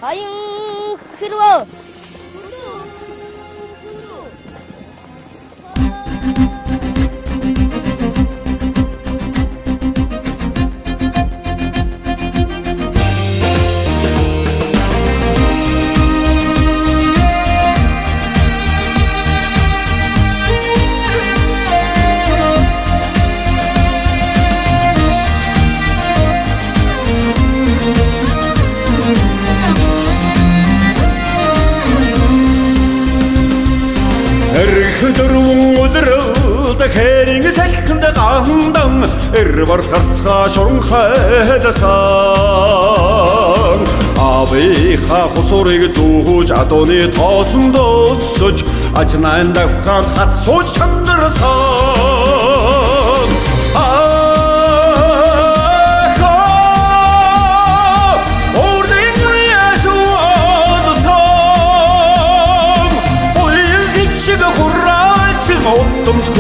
아잉 흐르워 Эрхэдэрвэн өдрөд хэринг салхинд гандан эрбар харцгаа шуранхайдасан авиха хусурыг зүүж адууны тоосон дөөсөж ажнайн давхар хатсууж чандарсан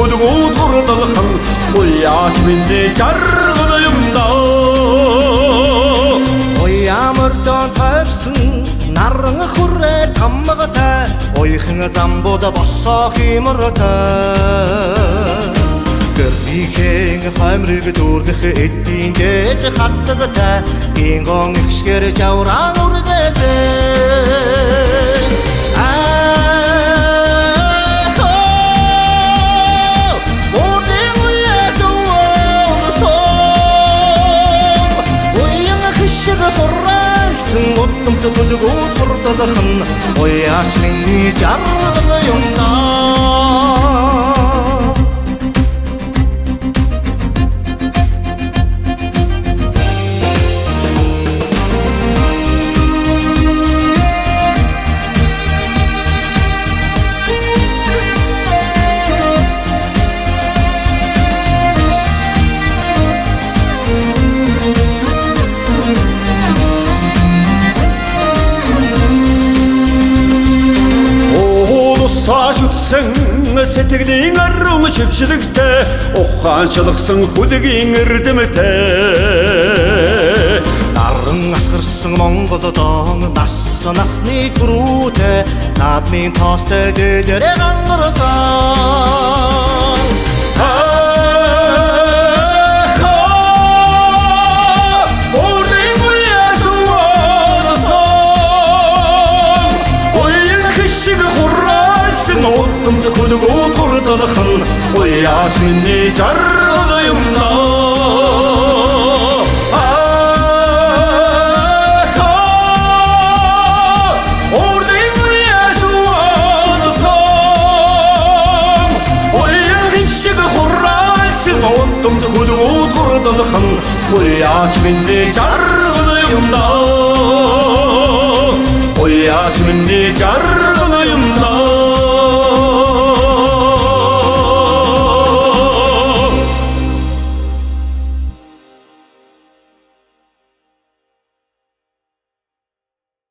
고등어 돌아다한 오이 아침인데 잘거려요 오이 амардан тайрсан наран хүрээ тамгатай ойхын замбуда боссоо химэртэй гэрбихэн хаймрыг дүүргэх эдийн дэд хаттагтай гингон ихшгэр жавраан үргээсээ Оттомт хөдөгөөд хурдалхан Ояач миний жаргал юмда Сашутсан сэтгэлийн арам шившилэгтэй ухааншилгсан хүлгийн эрдэмтэй наран асгарсан Монголдон насны түрүүтэй наадмын тоостой дээлэрэ гангарсан Оттомт хөдөгөөд хурдалхан Ояач миний жаргал юмда Ордын ясуадсан Ояач шиг хуралсан Оттомт хөдөгөөд хурдалхан Ояач миний жаргал юмда Ояач миний жаргал